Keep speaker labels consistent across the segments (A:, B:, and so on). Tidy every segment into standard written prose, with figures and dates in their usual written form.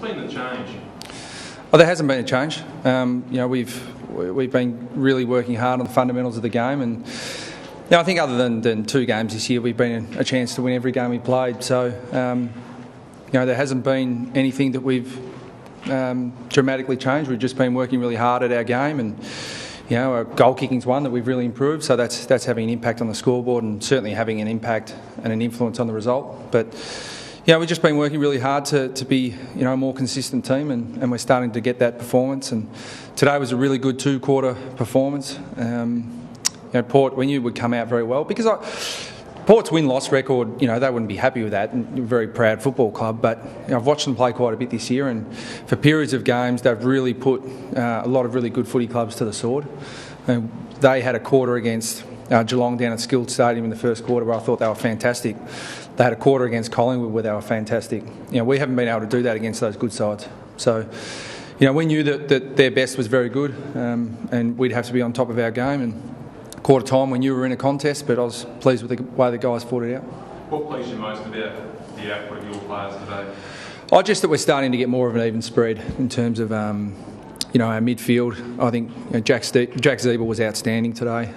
A: been the change?
B: Oh, there hasn't been a change. We've been really working hard on the fundamentals of the game, and I think other than 2 games this year, we've been a chance to win every game we played. So there hasn't been anything that we've dramatically changed. We've just been working really hard at our game, and our goal kicking's one that we've really improved. So that's having an impact on the scoreboard, and certainly having an impact and an influence on the result. But we've just been working really hard to be a more consistent team, and we're starting to get that performance. And today was a really good 2-quarter performance. Port, we knew would come out very well because Port's win-loss record, they wouldn't be happy with that, and a very proud football club. But I've watched them play quite a bit this year, and for periods of games, they've really put a lot of really good footy clubs to the sword. And they had a quarter against Geelong down at Skilled Stadium in the first quarter where I thought they were fantastic. They had a quarter against Collingwood where they were fantastic. We haven't been able to do that against those good sides. So, we knew that their best was very good, and we'd have to be on top of our game. And quarter time, we knew we were in a contest, but I was pleased with the way the guys fought it out.
A: What pleased you most about the output of your players today?
B: Just that we're starting to get more of an even spread in terms of our midfield. I think Jack Ziebell was outstanding today.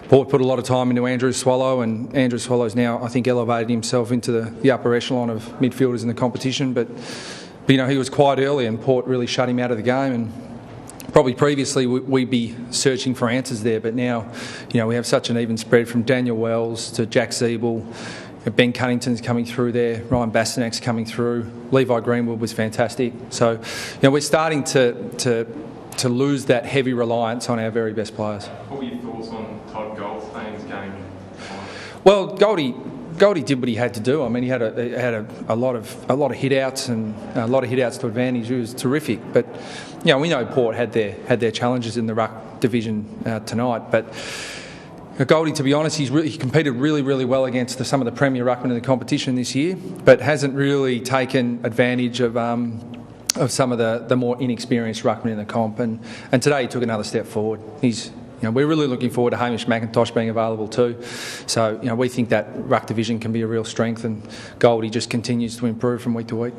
B: Port put a lot of time into Andrew Swallow, and Andrew Swallow's now, I think, elevated himself into the upper echelon of midfielders in the competition. But he was quite early, and Port really shut him out of the game. And probably previously we'd be searching for answers there, but now, we have such an even spread from Daniel Wells to Jack Ziebell. Ben Cunnington's coming through there, Ryan Bastinak's coming through, Levi Greenwood was fantastic. So, we're starting to lose that heavy reliance on our very best players.
A: What were your thoughts on Todd Goldstein's game?
B: Well, Goldie did what he had to do. I mean, he had a lot of hit outs and a lot of hit outs to advantage. It was terrific. But we know Port had their challenges in the ruck division tonight. But Goldie, to be honest, he competed really, really well against some of the premier ruckmen in the competition this year, but hasn't really taken advantage of some of the more inexperienced ruckmen in the comp. And today he took another step forward. We're really looking forward to Hamish McIntosh being available too. So, we think that ruck division can be a real strength, and Goldie just continues to improve from week to week.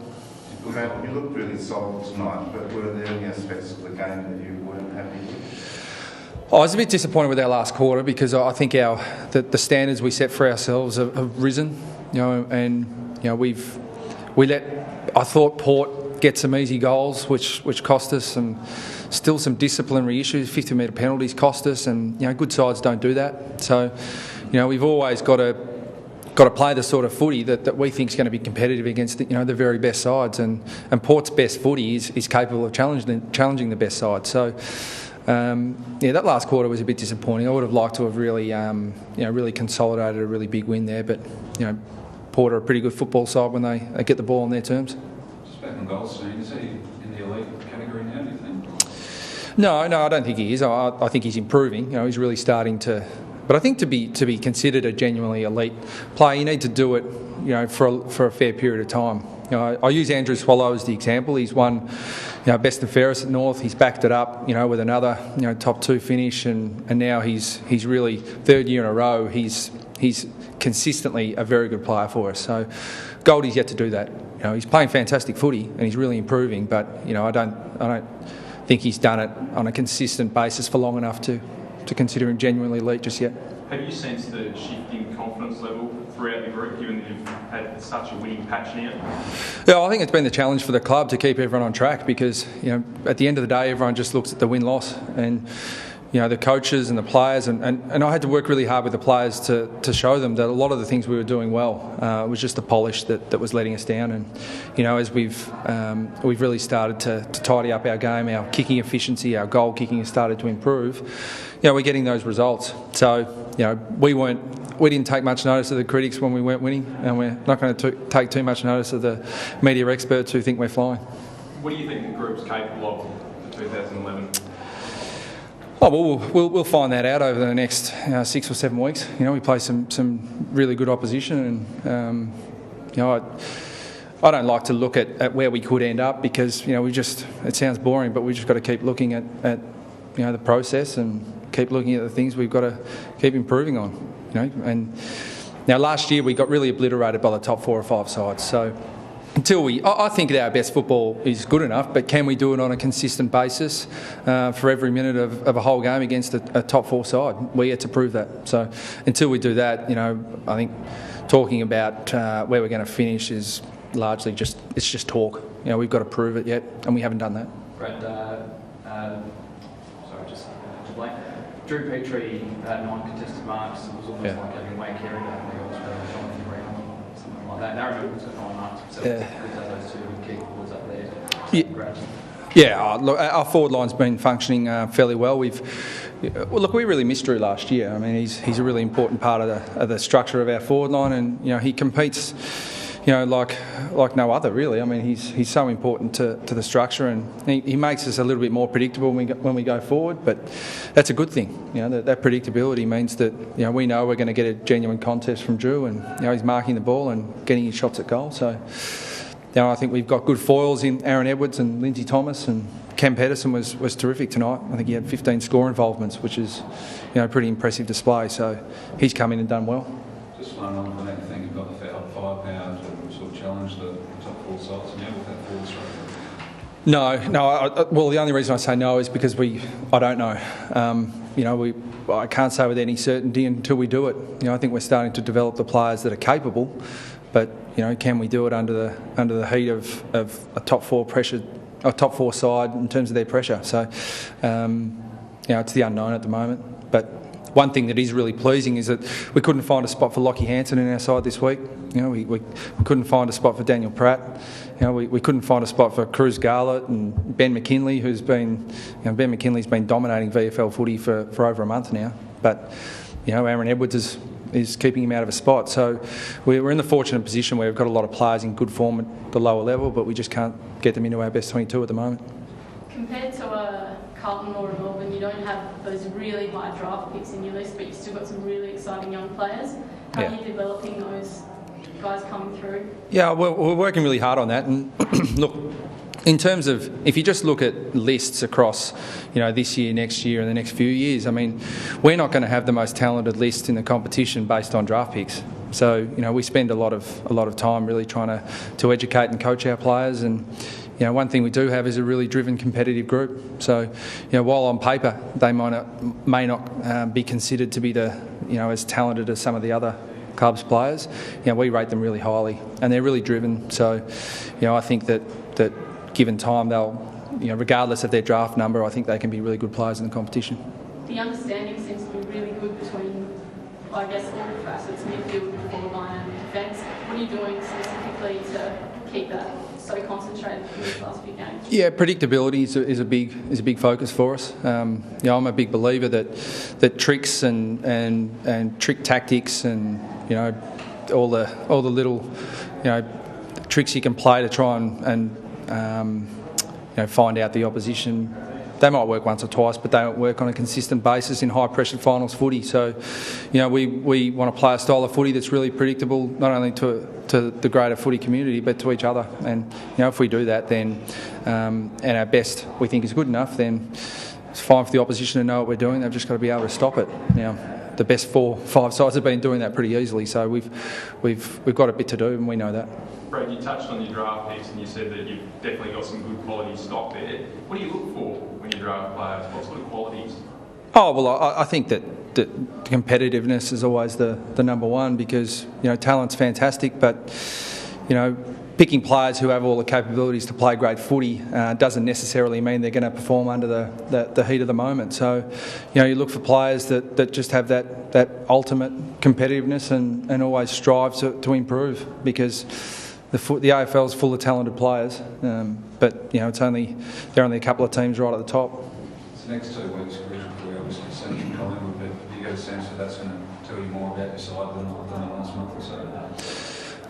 C: You looked really solid tonight, but were there any aspects of the game that you weren't happy with?
B: I was a bit disappointed with our last quarter because I think the standards we set for ourselves have risen. I thought Port get some easy goals, which cost us, and still some disciplinary issues. 50-metre penalties cost us, and good sides don't do that. So, we've always got to play the sort of footy that we think is going to be competitive against the very best sides, and Port's best footy is capable of challenging the best side. So, that last quarter was a bit disappointing. I would have liked to have really consolidated a really big win there, but Port are a pretty good football side when they get the ball on their terms.
D: Just back on Goldstein, is he in the elite category now, do you think?
B: No, I don't think he is. I think he's improving. He's really starting to. But I think to be considered a genuinely elite player, you need to do it, for a fair period of time. I use Andrew Swallow as the example. He's won, best and fairest at North. He's backed it up, with another, top 2 finish, and now he's really 3rd year in a row. He's consistently a very good player for us. So Goldie's yet to do that. He's playing fantastic footy and he's really improving, but I don't think he's done it on a consistent basis for long enough to consider him genuinely elite just yet.
A: Have you sensed the shifting confidence level throughout the group, given that you've had such a winning patch now?
B: Yeah, I think it's been the challenge for the club to keep everyone on track because, at the end of the day, everyone just looks at the win-loss, and the coaches and the players, and I had to work really hard with the players to show them that a lot of the things we were doing well was just the polish that was letting us down. And as we've really started to tidy up our game, our kicking efficiency, our goal kicking has started to improve. We're getting those results. So we didn't take much notice of the critics when we weren't winning, and we're not going to take too much notice of the media experts who think we're flying.
A: What do you think the group's capable of for 2011?
B: Oh, well, we'll find that out over the next 6 or 7 weeks. We play some really good opposition, and I don't like to look at where we could end up because it sounds boring, but we just got to keep looking at the process and keep looking at the things we've got to keep improving on. And now last year we got really obliterated by the top 4 or 5 sides. So I think that our best football is good enough, but can we do it on a consistent basis for every minute of a whole game against a top 4 side? We're yet to prove that. So until we do that, I think talking about where we're going to finish is largely just talk. We've got to prove it yet, and we haven't done that.
E: Brad, blank. Drew Petrie had 9 contested marks. It was almost like having Wayne Carey back in the Australia Jonathan Brown or something like that. Aaron Edwards got 9 marks. So good to have those 2 key forwards up there. Congrats.
B: Yeah, look, our forward line's been functioning fairly well. We really missed Drew last year. I mean, he's a really important part of the structure of our forward line, and he competes, like no other really. I mean, he's so important to the structure, and he makes us a little bit more predictable when we go forward. But that's a good thing. That predictability means that we know we're going to get a genuine contest from Drew, and he's marking the ball and getting his shots at goal. So. I think we've got good foils in Aaron Edwards and Lindsay Thomas, and Cam Pedersen was terrific tonight. I think he had 15 score involvements, which is a pretty impressive display. So he's come in and done well.
D: Just following on from that, you think you've got the firepower to sort of challenge the top 4 sides now with that forward structure?
B: No. Well, the only reason I say no is because I don't know. I can't say with any certainty until we do it. I think we're starting to develop the players that are capable, but can we do it under the heat of a top 4 side in terms of their pressure? So, it's the unknown at the moment. But one thing that is really pleasing is that we couldn't find a spot for Lockie Hansen in our side this week. We couldn't find a spot for Daniel Pratt. We couldn't find a spot for Cruz Garlett and Ben McKinley, who's been Ben McKinley's been dominating VFL footy for over a month now. But Aaron Edwards is keeping him out of a spot. So we're in the fortunate position where we've got a lot of players in good form at the lower level, but we just can't get them into our best 22 at the moment.
F: Compared to a Carlton or a Melbourne, you don't have those really high draft picks in your list, but you've still got some really exciting young players. How are you developing those guys coming through? Yeah,
B: we're working really hard on that. And look, in terms of, if you just look at lists across, this year, next year and the next few years, I mean, we're not going to have the most talented list in the competition based on draft picks. So, we spend a lot of time really trying to educate and coach our players. And, one thing we do have is a really driven competitive group. So, while on paper they may not be considered to be as talented as some of the other clubs' players, we rate them really highly, and they're really driven. So, I think that given time, they'll, regardless of their draft number, I think they can be really good players in the competition.
F: The understanding seems to be really good between, I guess, all the facets, midfield, forward line and defence. What are you doing specifically to keep that so concentrated in these last few games? Yeah, predictability is a big focus for us. I'm a big believer that tricks and trick tactics and all the little tricks you can play to try and find out the opposition. They might work once or twice, but they don't work on a consistent basis in high-pressured finals footy. So, we want to play a style of footy that's really predictable, not only to the greater footy community, but to each other. And, if we do that, then, and our best we think is good enough, then it's fine for the opposition to know what we're doing. They've just got to be able to stop it. Now, the best 4-5 sides have been doing that pretty easily, so we've got a bit to do, and we know that.
A: Brad, you touched on your draft picks and you said that you've definitely got some good quality stock there. What do you look for when you draft players? What sort of qualities?
B: Oh, well, I think that competitiveness is always the number one, because, talent's fantastic, but, picking players who have all the capabilities to play great footy doesn't necessarily mean they're going to perform under the heat of the moment. So, you look for players that just have that ultimate competitiveness and always strive to improve, because the AFL is full of talented players, but they're only a couple of teams right at the top.
D: The next 2 weeks are crucial for you, obviously, Central Collingwood, but do you get a sense that that's going to tell you more about your side than the last month or so?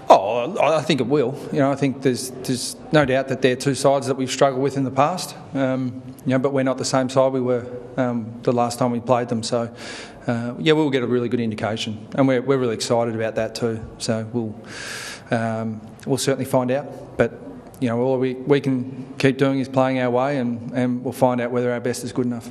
B: Oh, I think it will. I think there's no doubt that they're 2 sides that we've struggled with in the past. But we're not the same side we were the last time we played them. So, we'll get a really good indication, and we're really excited about that too. So we'll certainly find out. But all we can keep doing is playing our way, and we'll find out whether our best is good enough.